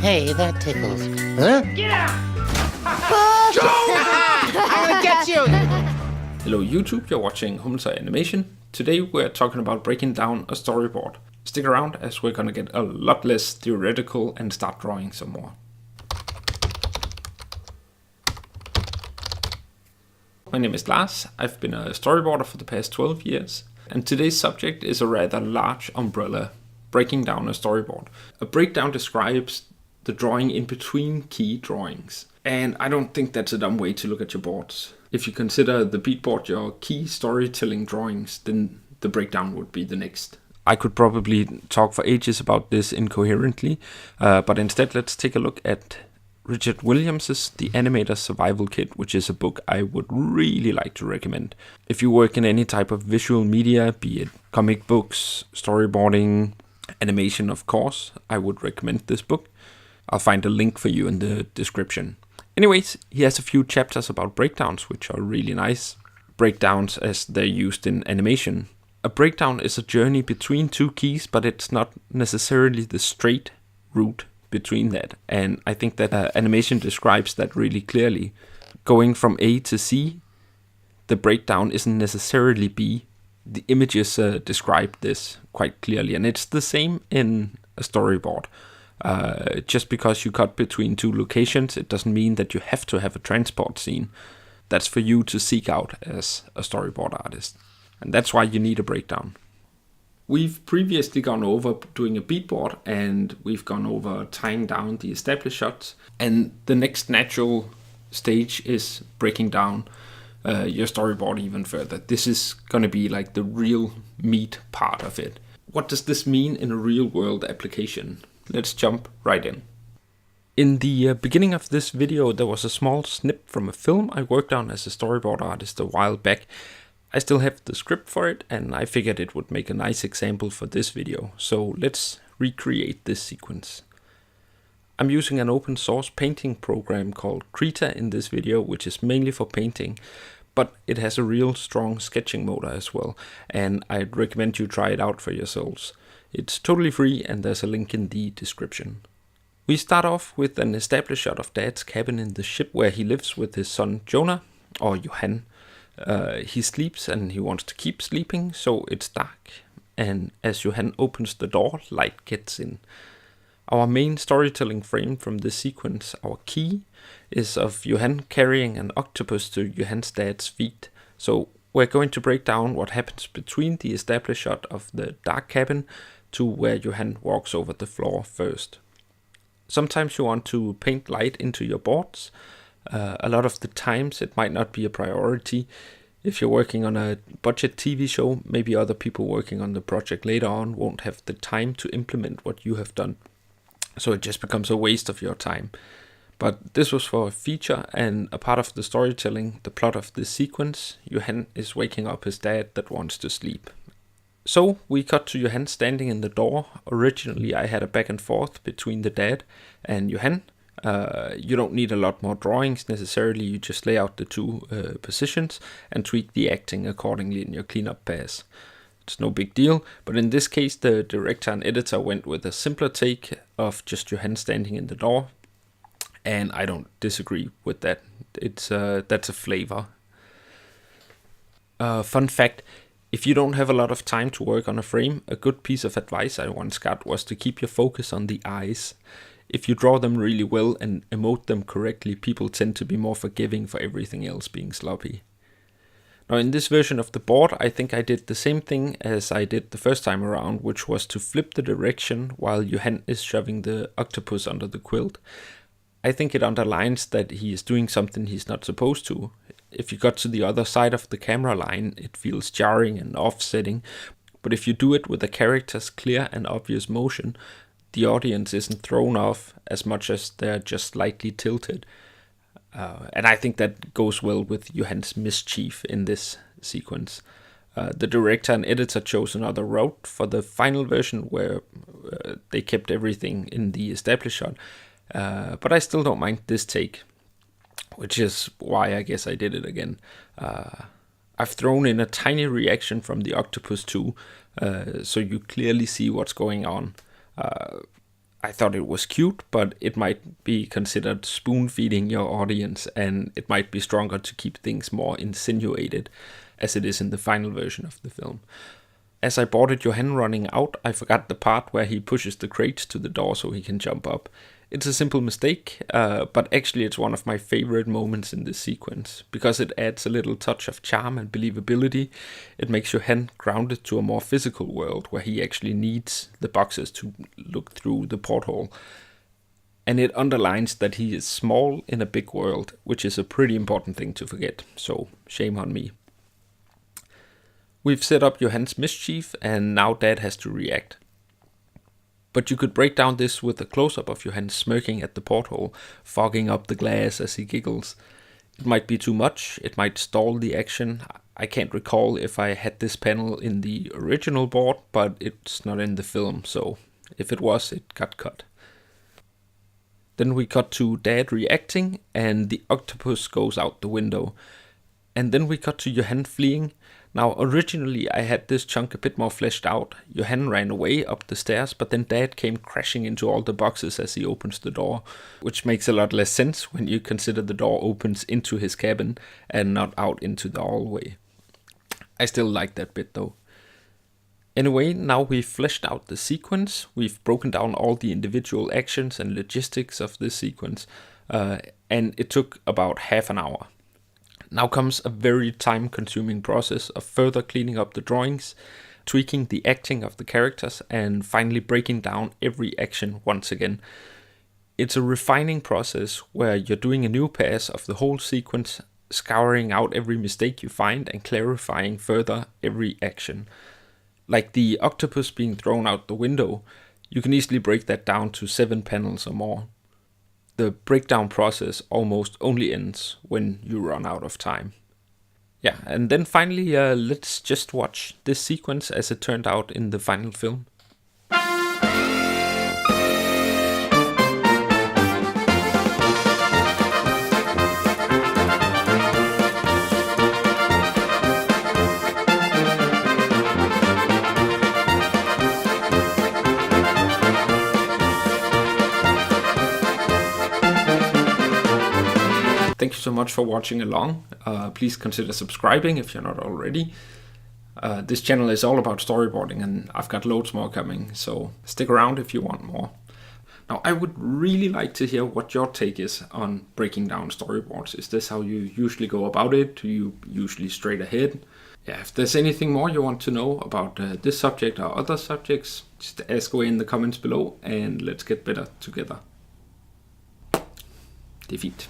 Hey, that tickles. Huh? Get out! I'm gonna get you! Hello YouTube, you're watching Hummel's Animation. Today we're talking about breaking down a storyboard. Stick around as we're gonna get a lot less theoretical and start drawing some more. My name is Lars, I've been a storyboarder for the past 12 years, and today's subject is a rather large umbrella, breaking down a storyboard. A breakdown describes the drawing in between key drawings, and I don't think that's a dumb way to look at your boards. If you consider the beatboard your key storytelling drawings, then the breakdown would be the next. I could probably talk for ages about this incoherently, but instead let's take a look at Richard Williams' The Animator's Survival Kit, which is a book I would really like to recommend. If you work in any type of visual media, be it comic books, storyboarding, animation of course, I would recommend this book. I'll find a link for you in the description. Anyways, he has a few chapters about breakdowns, which are really nice. Breakdowns as they're used in animation. A breakdown is a journey between two keys, but it's not necessarily the straight route between that. And I think that animation describes that really clearly. Going from A to C, the breakdown isn't necessarily B. The images describe this quite clearly, and it's the same in a storyboard. Just because you cut between two locations, it doesn't mean that you have to have a transport scene. That's for you to seek out as a storyboard artist. And that's why you need a breakdown. We've previously gone over doing a beatboard, and we've gone over tying down the established shots. And the next natural stage is breaking down your storyboard even further. This is going to be like the real meat part of it. What does this mean in a real world application? Let's jump right in. In the beginning of this video, there was a small snip from a film I worked on as a storyboard artist a while back. I still have the script for it, and I figured it would make a nice example for this video. So let's recreate this sequence. I'm using an open source painting program called Krita in this video, which is mainly for painting, but it has a real strong sketching motor as well, and I'd recommend you try it out for yourselves. It's totally free, and there's a link in the description. We start off with an established shot of Dad's cabin in the ship where he lives with his son Jonah, or Johan. He sleeps and he wants to keep sleeping, so it's dark. And as Johan opens the door, light gets in. Our main storytelling frame from this sequence, our key, is of Johan carrying an octopus to Johan's dad's feet. So we're going to break down what happens between the established shot of the dark cabin to where Johan walks over the floor first. Sometimes you want to paint light into your boards. A lot of the times it might not be a priority. If you're working on a budget TV show, maybe other people working on the project later on won't have the time to implement what you have done. So it just becomes a waste of your time. But this was for a feature and a part of the storytelling, the plot of this sequence. Johan is waking up his dad that wants to sleep. So we cut to Johan standing in the door. Originally I had a back and forth between the dad and Johan. You don't need a lot more drawings necessarily, you just lay out the two positions and tweak the acting accordingly in your cleanup pass. It's no big deal, but in this case the director and editor went with a simpler take of just Johan standing in the door, and I don't disagree with that. That's a flavor. Fun fact, if you don't have a lot of time to work on a frame, a good piece of advice I once got was to keep your focus on the eyes. If you draw them really well and emote them correctly, people tend to be more forgiving for everything else being sloppy. Now in this version of the board, I think I did the same thing as I did the first time around, which was to flip the direction while Johan is shoving the octopus under the quilt. I think it underlines that he is doing something he's not supposed to. If you got to the other side of the camera line, it feels jarring and offsetting, but if you do it with the character's clear and obvious motion, the audience isn't thrown off as much as they're just slightly tilted. And I think that goes well with Johan's mischief in this sequence. The director and editor chose another route for the final version where they kept everything in the established shot. But I still don't mind this take, which is why I guess I did it again. I've thrown in a tiny reaction from the octopus too, so you clearly see what's going on. I thought it was cute, but it might be considered spoon-feeding your audience, and it might be stronger to keep things more insinuated, as it is in the final version of the film. As I boarded Johan running out, I forgot the part where he pushes the crates to the door so he can jump up. It's a simple mistake, but actually it's one of my favorite moments in this sequence, because it adds a little touch of charm and believability. It makes Johan grounded to a more physical world where he actually needs the boxes to look through the porthole. And it underlines that he is small in a big world, which is a pretty important thing to forget, so shame on me. We've set up Johan's mischief, and now Dad has to react. But you could break down this with a close-up of Johan smirking at the porthole, fogging up the glass as he giggles. It might be too much, it might stall the action. I can't recall if I had this panel in the original board, but it's not in the film, so if it was, it got cut. Then we cut to Dad reacting, and the octopus goes out the window. And then we cut to Johan fleeing. Now, originally I had this chunk a bit more fleshed out. Johan ran away up the stairs, but then Dad came crashing into all the boxes as he opens the door, which makes a lot less sense when you consider the door opens into his cabin and not out into the hallway. I still like that bit though. Anyway, now we've fleshed out the sequence, we've broken down all the individual actions and logistics of this sequence, and it took about half an hour. Now comes a very time-consuming process of further cleaning up the drawings, tweaking the acting of the characters, and finally breaking down every action once again. It's a refining process where you're doing a new pass of the whole sequence, scouring out every mistake you find and clarifying further every action. Like the octopus being thrown out the window, you can easily break that down to 7 panels or more. The breakdown process almost only ends when you run out of time. Yeah, and then finally, let's just watch this sequence as it turned out in the final film. Thank you so much for watching along. Please consider subscribing if you're not already. This channel is all about storyboarding, and I've got loads more coming, so stick around if you want more. Now, I would really like to hear what your take is on breaking down storyboards. Is this how you usually go about it? Do you usually straight ahead? Yeah, if there's anything more you want to know about this subject or other subjects, just ask away in the comments below, and let's get better together. Det er fint.